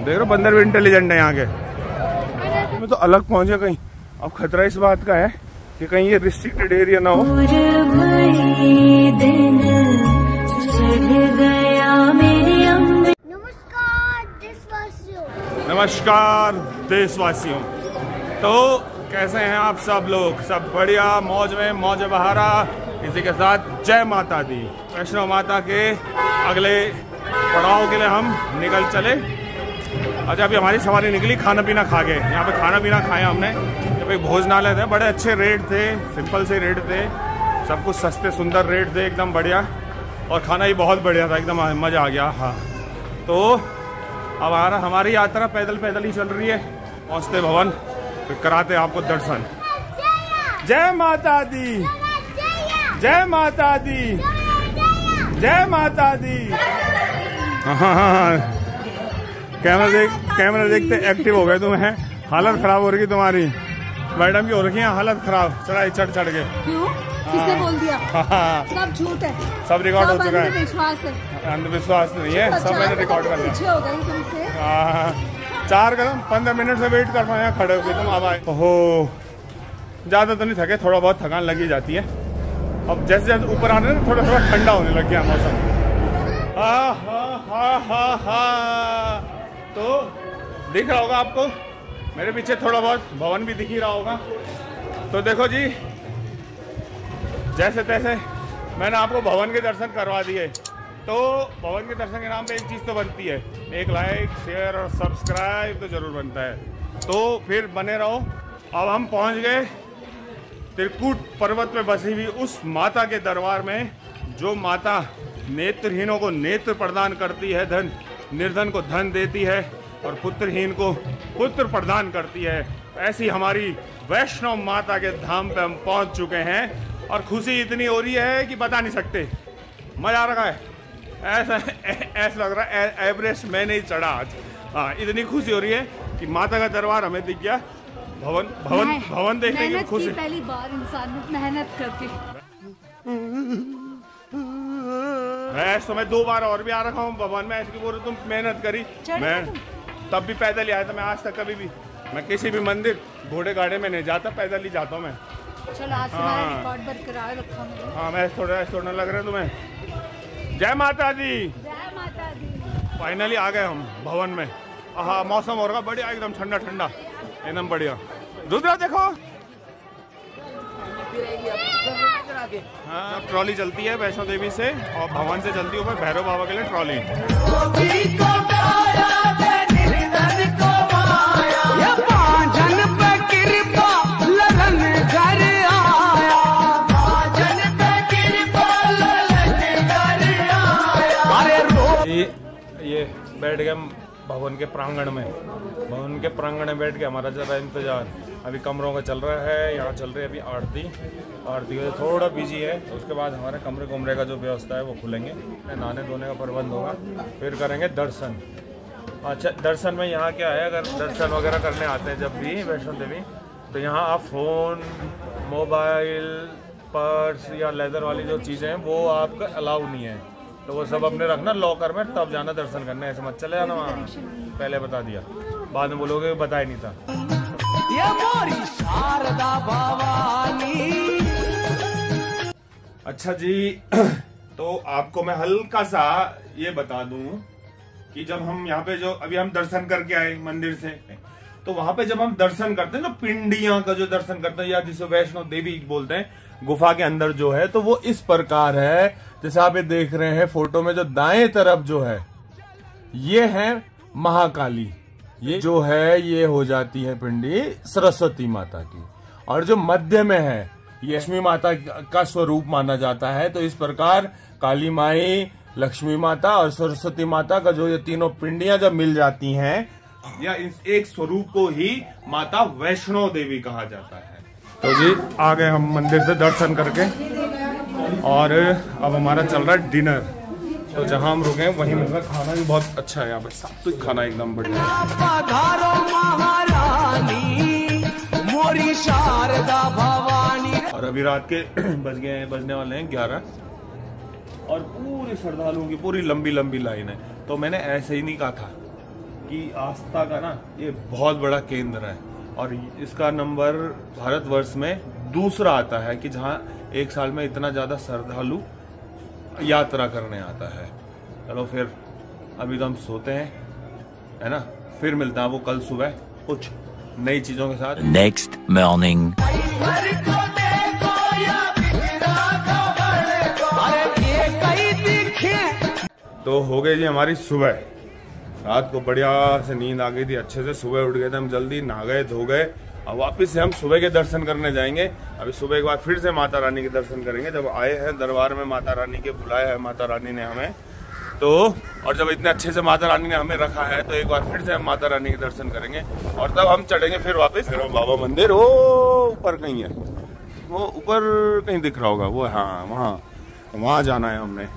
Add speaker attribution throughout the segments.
Speaker 1: देख रहे हो, बंदर भी इंटेलिजेंट है यहाँ के। मैं तो अलग पहुंचे कहीं। अब खतरा इस बात का है कि कहीं ये रिस्ट्रिक्टेड एरिया ना हो। नमस्कार देशवासियों। तो कैसे हैं आप सब लोग? सब बढ़िया, मौज में, मौज बहारा। इसी के साथ जय माता दी। वैष्णो माता के अगले पड़ाव के लिए हम निकल चले। अच्छा, अभी हमारी सवारी निकली खाना पीना खा के। यहाँ पे खाना पीना खाया हमने। जब एक भोजनालय थे, बड़े अच्छे रेट थे, सिंपल से रेट थे, सब कुछ सस्ते सुंदर रेट थे, एकदम बढ़िया। और खाना ही बहुत बढ़िया था, एकदम मज़ा आ गया। हाँ, तो अब हमारी यात्रा पैदल ही चल रही है। पहुँचते भवन, फिर कराते आपको दर्शन। जय माता दी, जय माता दी, जय माता दी। हाँ, कैमरा देखते एक्टिव हो गए तुम हैं। हालत खराब हो रही है तुम्हारी, मैडम की हो रखी है हालत खराब, चढ़ के। क्यों? किसने बोल दिया? सब झूठ है, सब रिकॉर्ड हो चुका है। अंधविश्वास नहीं है, सब मैंने रिकॉर्ड कर लिया। 4 कदम 15 मिनट से वेट कर पाए खड़े होके तुम। अब आए। ओहो, ज्यादा तो नहीं थके, थोड़ा बहुत थकान लगी जाती है। अब जैसे जैसे ऊपर आने ना थोड़ा ठंडा होने लग गया मौसम। तो दिख रहा होगा आपको मेरे पीछे, थोड़ा बहुत भवन भी दिख ही रहा होगा। तो देखो जी, जैसे तैसे मैंने आपको भवन के दर्शन करवा दिए। तो भवन के दर्शन के नाम पे एक चीज़ तो बनती है, एक लाइक, शेयर और सब्सक्राइब तो जरूर बनता है। तो फिर बने रहो। अब हम पहुंच गए त्रिकूट पर्वत पे बसी हुई उस माता के दरबार में, जो माता नेत्रहीनों को नेत्र प्रदान करती है, धन निर्धन को धन देती है और पुत्रहीन को पुत्र प्रदान करती है। ऐसी हमारी वैष्णो माता के धाम पे हम पहुंच चुके हैं और खुशी इतनी हो रही है कि बता नहीं सकते। मजा आ रहा है, ऐसा लग रहा है एवरेस्ट में नहीं चढ़ा आज। हाँ, इतनी खुशी हो रही है कि माता का दरबार हमें दिख गया। भवन देखने की खुशी।
Speaker 2: पहली बार इंसान मेहनत करके।
Speaker 1: मैं 2 बार और भी आ रखा हूँ भवन में। ऐसे बोल रहे तुम मेहनत करी, मैं तब भी पैदल ही आया था। मैं आज तक कभी भी मैं किसी भी मंदिर घोड़े गाड़े में नहीं जाता, पैदल ही जाता हूँ मैं।
Speaker 2: चलो आज तुम्हारा रिकॉर्ड बरकरार रखा मैंने।
Speaker 1: हाँ, मैं थोड़ा लग रहा है तुम्हें। जय माता दी,
Speaker 2: जय माता दी।
Speaker 1: फाइनली आ गए हम भवन में। हाँ, मौसम हो रहा बढ़िया, एकदम ठंडा ठंडा, एकदम बढ़िया। रुद्रा देखो, हाँ ट्रॉली चलती है वैष्णो देवी से और भवन से चलती है ऊपर भैरव बाबा के लिए ट्रॉली। ये बैठ गए भवन के प्रांगण में। भवन के प्रांगण में बैठ के हमारा चल रहा है इंतजार। अभी कमरों का चल रहा है, यहाँ चल रही है अभी आरती के थोड़ा बिजी है। उसके बाद हमारे कमरे का जो व्यवस्था है वो खुलेंगे, नहाने धोने का प्रबंध होगा, फिर करेंगे दर्शन। अच्छा, दर्शन में यहाँ क्या है, अगर दर्शन वगैरह करने आते हैं जब भी वैष्णो देवी, तो यहाँ आप फ़ोन, मोबाइल, पर्स या लेदर वाली जो चीज़ें हैं वो आपका अलाउ नहीं है। तो वो सब अपने रखना लॉकर में, तब जाना दर्शन करने। ऐसे मत चले जाना वहाँ, पहले बता दिया, बाद में बोलोगे बताया नहीं था। ये मोरी शारदा भवानी। अच्छा जी, तो आपको मैं हल्का सा ये बता दूं कि जब हम यहाँ पे जो अभी हम दर्शन करके आए मंदिर से, तो वहां पे जब हम दर्शन करते हैं ना, पिंडियां का जो दर्शन करते हैं या जिसे वैष्णो देवी बोलते हैं, गुफा के अंदर जो है, तो वो इस प्रकार है जैसे आप ये देख रहे हैं फोटो में। जो दाएं तरफ जो है ये है महाकाली, ये जो है ये हो जाती है पिंडी सरस्वती माता की, और जो मध्य में है ये लक्ष्मी माता का स्वरूप माना जाता है। तो इस प्रकार काली माई, लक्ष्मी माता और सरस्वती माता का जो ये तीनों पिंडियां जब मिल जाती हैं, या इस एक स्वरूप को ही माता वैष्णो देवी कहा जाता है। तो जी आ गए हम मंदिर से दर्शन करके, और अब हमारा चल रहा है डिनर। तो जहां हम रुके हैं वहीं मिल रहा है खाना भी बहुत अच्छा है। यहाँ पे सात्विक खाना एकदम बढ़िया। और अभी रात के बजने वाले हैं 11, और पूरी श्रद्धालुओं की पूरी लंबी लंबी लाइन है। तो मैंने ऐसे ही नहीं कहा था कि आस्था का ना ये बहुत बड़ा केंद्र है और इसका नंबर भारतवर्ष में दूसरा आता है कि जहाँ एक साल में इतना ज्यादा श्रद्धालु यात्रा करने आता है। चलो फिर अभी तो हम सोते हैं, है ना, फिर मिलता है वो कल सुबह कुछ नई चीजों के साथ।
Speaker 3: Next morning.
Speaker 1: तो हो गई जी हमारी सुबह, रात को बढ़िया से नींद आ गई थी, अच्छे से सुबह उठ गए थे हम, जल्दी नहा गए धो गए। अब वापस से हम सुबह के दर्शन करने जाएंगे। अभी सुबह के बाद फिर से माता रानी के दर्शन करेंगे। जब आए हैं दरबार में माता रानी के, बुलाया है माता रानी ने हमें, तो और जब इतने अच्छे से माता रानी ने हमें रखा है तो एक बार फिर से हम माता रानी के दर्शन करेंगे और तब हम चढ़ेंगे फिर वापस। फिर बाबा मंदिर वो ऊपर कहीं है, वो ऊपर कहीं दिख रहा होगा वो, हाँ वहाँ जाना है हमने।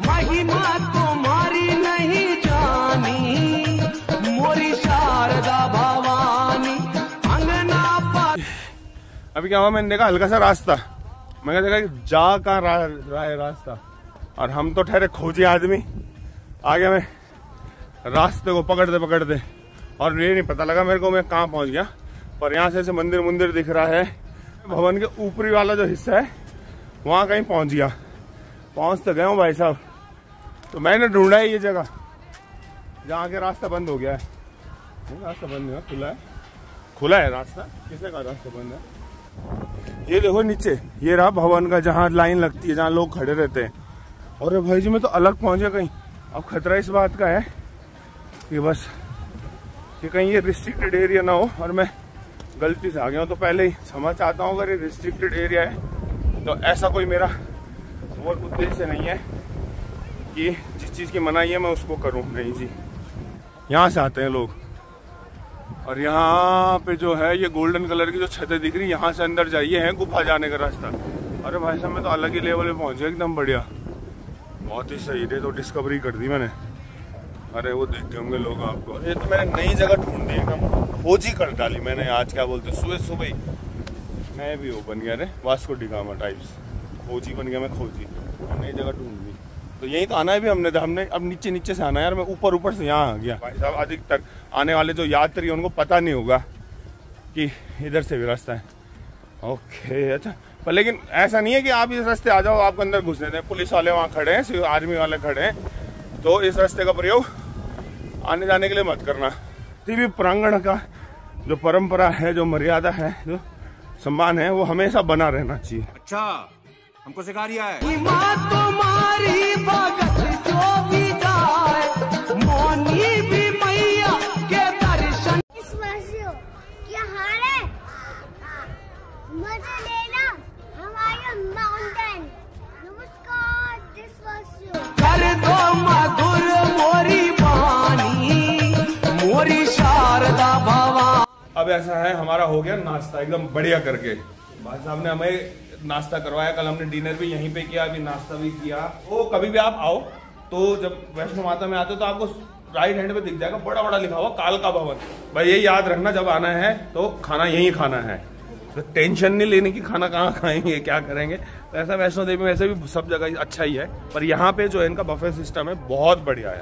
Speaker 4: महिमा तुम्हारी नहीं जानी, मोरी शारदा भवानी अंगना पर।
Speaker 1: अभी क्या हुआ, मैंने देखा हल्का सा रास्ता, मैंने देखा जा कहाँ रहा है रास्ता, और हम तो ठहरे खोजी आदमी। आगे मैं रास्ते को पकड़ते और ये नहीं पता लगा मेरे को मैं कहाँ पहुंच गया। पर यहाँ से मंदिर दिख रहा है, भवन के ऊपरी वाला जो हिस्सा है वहाँ कहीं पहुंच गया। पहुंच तो गए हूँ भाई साहब। तो मैंने ढूंढा है ये जगह जहाँ के रास्ता बंद हो गया है। रास्ता बंद नहीं है, खुला है रास्ता। किसने कहा रास्ता बंद है? ये देखो नीचे, ये रहा भवन का जहाँ लाइन लगती है, जहाँ लोग खड़े रहते हैं। और भाई जी मैं तो अलग पहुंच गया कहीं। अब खतरा इस बात का है कि बस कि कहीं ये रिस्ट्रिक्टेड एरिया ना हो और मैं गलती से आ गया हूँ। तो पहले ही क्षमा चाहता हूँ अगर ये रिस्ट्रिक्टेड एरिया है तो। ऐसा कोई मेरा वो उद्देश्य नहीं है कि जिस चीज़ की मनाही है मैं उसको करूँ, नहीं जी। यहाँ से आते हैं लोग और यहाँ पे जो है ये गोल्डन कलर की जो छतें दिख रही, यहाँ से अंदर जाइए है गुफा जाने का रास्ता। अरे भाई साहब मैं तो अलग ही लेवल पे पहुँच गया, एकदम बढ़िया, बहुत ही सही। डे तो डिस्कवरी कर दी मैंने। अरे वो देखते होंगे लोग आपको। ये तो मैंने नई जगह ढूंढ दी, एकदम खोजी कर डाली मैंने आज। क्या बोलते सुबह ही मैं भी वो बन गया रे वास्को डी गामा टाइप्स, खोजी बन गया मैं, खोजी नई जगह ढूंढ दी। तो यही तो आना है भी हमने अब नीचे से आना है यार। मैं ऊपर से यहाँ आ गया भाई साहब। अधिकतर आने वाले जो यात्री उनको पता नहीं होगा कि इधर से भी रास्ता है। ओके अच्छा, पर लेकिन ऐसा नहीं है कि आप इस रास्ते आ जाओ आपको अंदर घुसने दें। पुलिस वाले वहाँ खड़े हैं, आर्मी वाले खड़े हैं, तो इस रास्ते का प्रयोग आने जाने के लिए मत करना। टीवी प्रांगण का जो परंपरा है, जो मर्यादा है, जो सम्मान है, वो हमेशा बना रहना चाहिए।
Speaker 3: अच्छा हमको सिखा रिया है।
Speaker 4: तुम्हारी भगत जो भी जाए, मोनी भी मैया के दर्शन।
Speaker 5: क्या हाल है? मजा लेना हमारे माउंटेन। नमस्कार देशवासियों।
Speaker 4: कर दो मधुर मोरी वाणी, मोरी शारदा भवानी।
Speaker 1: अब ऐसा है, हमारा हो गया नाश्ता एकदम बढ़िया करके। भाई साहब ने हमें नाश्ता करवाया, कल हमने डिनर भी यहीं पे किया, अभी नाश्ता भी किया। वो कभी भी आप आओ तो जब वैष्णो माता में आते हो तो आपको राइट हैंड पे दिख जाएगा बड़ा लिखा हुआ कालका भवन। भाई ये याद रखना, जब आना है तो खाना यहीं खाना है। तो टेंशन नहीं लेने की खाना कहाँ खाएंगे क्या करेंगे। तो ऐसा वैष्णो देवी में वैसे भी सब जगह अच्छा ही है, पर यहाँ पे जो है इनका बफे सिस्टम है बहुत बढ़िया है।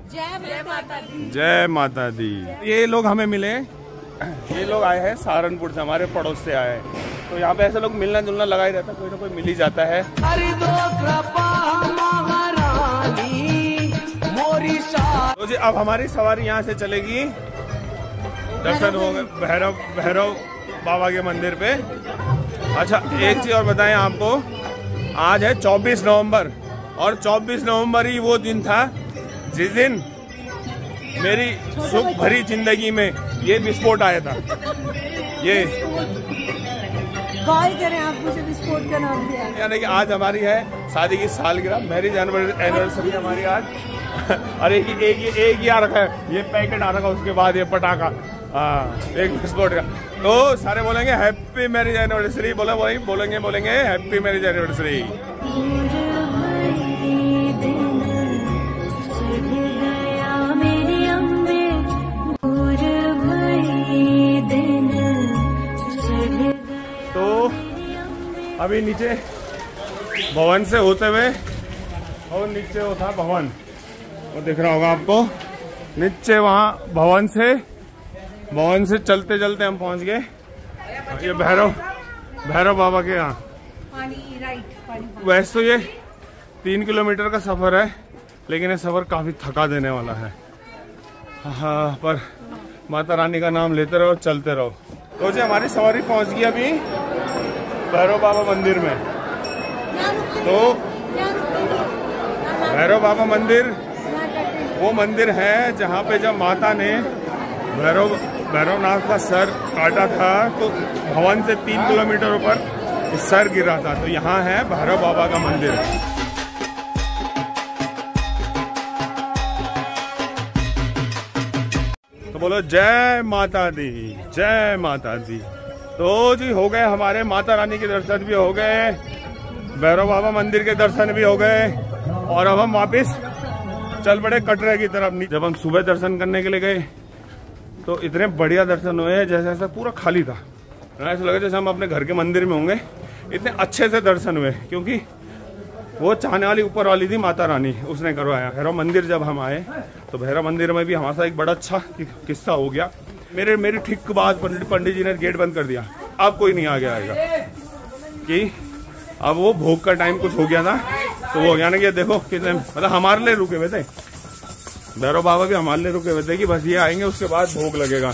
Speaker 2: जय माता दी।
Speaker 1: जय माता दी। ये लोग हमें मिले, ये लोग आए हैं सहारनपुर से, हमारे पड़ोस से आए हैं। तो यहाँ पे ऐसे लोग मिलना जुलना लगा ही रहता है, कोई ना कोई मिल ही जाता है। तो जी अब हमारी सवारी यहाँ से चलेगी, दर्शन हो गए भैरव बाबा के मंदिर पे। अच्छा एक चीज और बताएं आपको, आज है 24 नवंबर और 24 नवंबर ही वो दिन था जिस दिन मेरी सुख भरी जिंदगी में ये विस्फोट आया था। ये
Speaker 2: कॉल करें आप, मुझे विस्फोट का नाम दिया।
Speaker 1: यानी कि आज हमारी है शादी की सालगिरह, मैरिज एनिवर्सरी हमारी आज। अरे एक ही आ रखा है, ये पैकेट आ रखा, उसके बाद ये पटाखा, हाँ एक विस्फोट का। तो सारे बोलेंगे हैप्पी मैरिज एनिवर्सरी, बोलेंगे हैप्पी मैरिज एनिवर्सरी। तो अभी नीचे भवन से होते हुए और नीचे वो था भवन, वो दिख रहा होगा आपको, नीचे वहाँ भवन से चलते चलते हम पहुंच गए ये भैरव बाबा के यहाँ। वैसे तो ये 3 किलोमीटर का सफर है, लेकिन ये सफर काफी थका देने वाला है। हाँ, पर माता रानी का नाम लेते रहो, चलते रहो। तो जी हमारी सवारी पहुंच गई अभी भैरव बाबा मंदिर में। तो भैरव बाबा मंदिर वो मंदिर है जहाँ पे जब माता ने भैरवनाथ का सर काटा था तो भवन से 3 किलोमीटर ऊपर सर गिरा था। तो यहाँ है भैरव बाबा का मंदिर। तो बोलो जय माता दी, जय माता दी। तो जी हो गए हमारे माता रानी के दर्शन भी हो गए, भैरव बाबा मंदिर के दर्शन भी हो गए, और अब हम वापस चल पड़े कटरे की तरफ। जब हम सुबह दर्शन करने के लिए गए तो इतने बढ़िया दर्शन हुए जैसे ऐसा पूरा खाली था, ऐसा लगा जैसे हम अपने घर के मंदिर में होंगे। इतने अच्छे से दर्शन हुए क्योंकि वो चाहने वाली ऊपर वाली थी माता रानी, उसने करवाया। भैरव मंदिर जब हम आए तो भैरव मंदिर में भी हमारे साथ एक बड़ा अच्छा किस्सा हो गया। मेरी ठीक बाद पंडित जी ने गेट बंद कर दिया, अब कोई नहीं आगे आएगा, कि अब वो भोग का टाइम कुछ हो गया था। तो वो हो गया ना कि देखो कितने मतलब हमारे लिए रुके हुए थे, भैरव बाबा भी हमारे लिए रुके हुए थे कि बस ये आएंगे उसके बाद भोग लगेगा।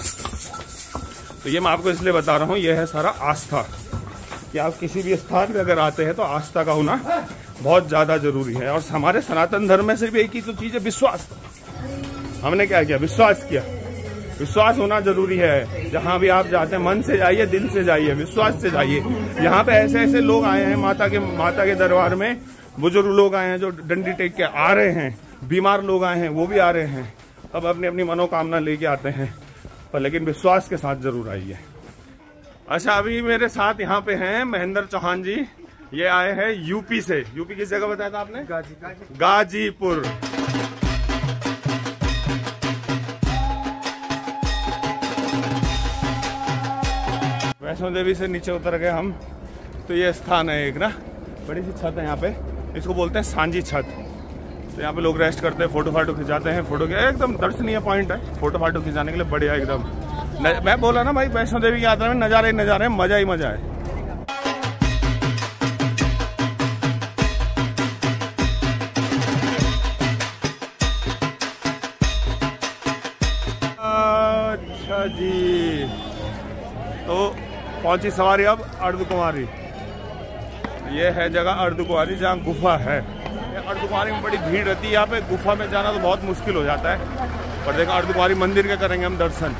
Speaker 1: तो ये मैं आपको इसलिए बता रहा हूँ, ये है सारा आस्था, कि आप किसी भी स्थान पे अगर आते हैं तो आस्था का होना बहुत ज्यादा जरूरी है। और हमारे सनातन धर्म में सिर्फ एक ही तो चीज है, विश्वास। हमने क्या किया? विश्वास किया। विश्वास होना जरूरी है। जहाँ भी आप जाते हैं मन से जाइए, दिल से जाइए, विश्वास से जाइए। यहाँ पे ऐसे ऐसे लोग आए हैं माता के दरबार में, बुजुर्ग लोग आए हैं जो डंडी टेक के आ रहे हैं, बीमार लोग आए हैं वो भी आ रहे हैं, अब अपनी अपनी मनोकामना लेके आते हैं, पर लेकिन विश्वास के साथ जरूर आइए। अच्छा, अभी मेरे साथ यहाँ पे हैं महेंद्र चौहान जी, ये आए हैं यूपी से। यूपी किस जगह बताया था आपने? गाजीपुर। वैष्णो देवी से नीचे उतर गए हम, तो ये स्थान है एक ना, बड़ी सी छत है यहाँ पे, इसको बोलते हैं सांझी छत। तो यहाँ पे लोग रेस्ट करते हैं, फोटो फाटो खिंचाते हैं। फोटो के एकदम दर्शनीय पॉइंट है, फोटो फाटो खिंचाने के लिए बढ़िया एकदम। मैं बोला ना भाई, वैष्णो देवी की यात्रा में नजारे नजारे, मजा ही मजा है। अच्छा जी, तो पहुंची सवारी अब अर्धकुमारी। ये है जगह अर्धकुमारी जहाँ गुफा है। अर्धकुमारी में बड़ी भीड़ रहती है, यहाँ पे गुफा में जाना तो बहुत मुश्किल हो जाता है, पर देखो अर्धकुमारी मंदिर के करेंगे हम दर्शन।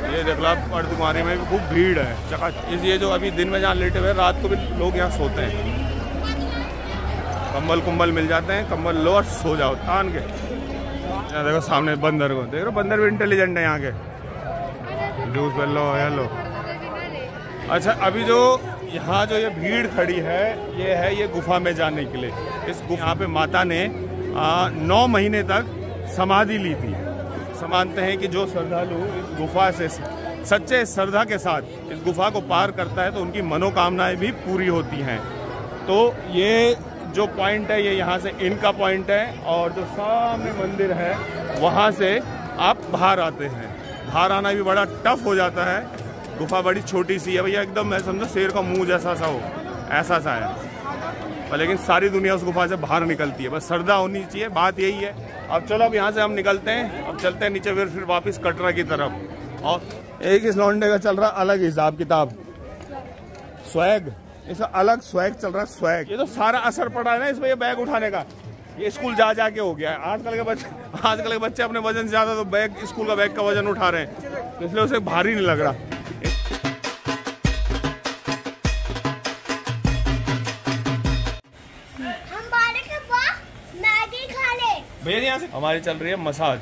Speaker 1: ये देख लो अर्धकुमारी में भी खूब भीड़ है। ये जो अभी दिन में जहाँ लेटे हुए, रात को भी लोग यहाँ सोते हैं। कंबल मिल जाते हैं, कंबल लो और सो जाओ तान के। यहाँ देखो सामने बंदर को देख रहे हो, बंदर भी इंटेलिजेंट है यहाँ के। जूस पे लो या लो। अच्छा, अभी जो यहाँ जो ये भीड़ खड़ी है, ये गुफा में जाने के लिए। इस यहाँ पे माता ने 9 महीने तक समाधि ली थी। मानते हैं कि जो श्रद्धालु इस गुफा से सच्चे श्रद्धा के साथ इस गुफा को पार करता है तो उनकी मनोकामनाएं भी पूरी होती हैं। तो ये जो पॉइंट है, ये यहाँ से इनका पॉइंट है, और जो सामने मंदिर है वहाँ से आप बाहर आते हैं। बाहर आना भी बड़ा टफ हो जाता है, गुफा बड़ी छोटी सी है भैया, एकदम मैं समझो शेर का मुंह जैसा सा हो, ऐसा सा है। पर लेकिन सारी दुनिया उस गुफा से बाहर निकलती है, बस श्रद्धा होनी चाहिए, बात यही है। अब चलो, अब यहाँ से हम निकलते हैं, अब चलते हैं नीचे फिर वापस कटरा की तरफ। और एक इस लौंडे का चल रहा अलग हिसाब किताब, स्वैग, इसका अलग स्वैग चल रहा है, स्वैग। ये तो सारा असर पड़ा है ना इसमें, ये बैग उठाने का, ये स्कूल जा के हो गया है। आजकल के बच्चे अपने वजन से ज्यादा तो बैग, स्कूल का बैग का वजन उठा रहे हैं, इसलिए उसे भारी नहीं लग रहा। भैया यहाँ से हमारी चल रही है मसाज,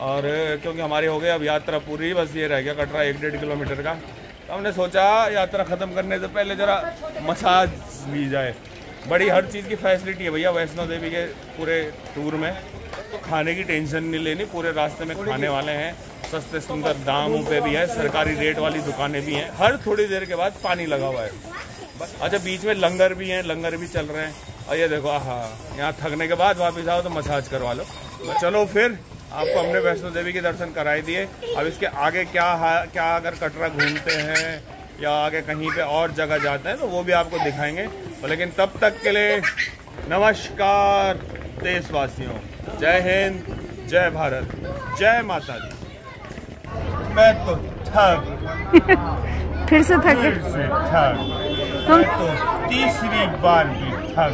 Speaker 1: और क्योंकि हमारी हो गई अब यात्रा पूरी, बस ये रह गया कटरा 1-1.5 किलोमीटर का। तो हमने सोचा यात्रा खत्म करने से पहले जरा मसाज ली जाए। बड़ी हर चीज़ की फैसिलिटी है भैया वैष्णो देवी के पूरे टूर में। तो खाने की टेंशन नहीं लेनी, पूरे रास्ते में खाने वाले हैं, सस्ते सुंदर दामों पे भी है, सरकारी रेट वाली दुकानें भी हैं, हर थोड़ी देर के बाद पानी लगा हुआ है बस। अच्छा, बीच में लंगर भी हैं, लंगर भी चल रहे हैं। और ये देखो, हाँ, यहाँ थकने के बाद वापस आओ तो मसाज करवा लो। चलो फिर आपको हमने वैष्णो देवी के दर्शन कराई दिए। अब इसके आगे क्या अगर कटरा घूमते हैं या आगे कहीं पे और जगह जाते हैं तो वो भी आपको दिखाएंगे। लेकिन तब तक के लिए नमस्कार देशवासियों, जय हिंद, जय भारत, जय माता दी। मैं तो थक
Speaker 2: फिर से थक
Speaker 1: मैं तो तीसरी बार भी थक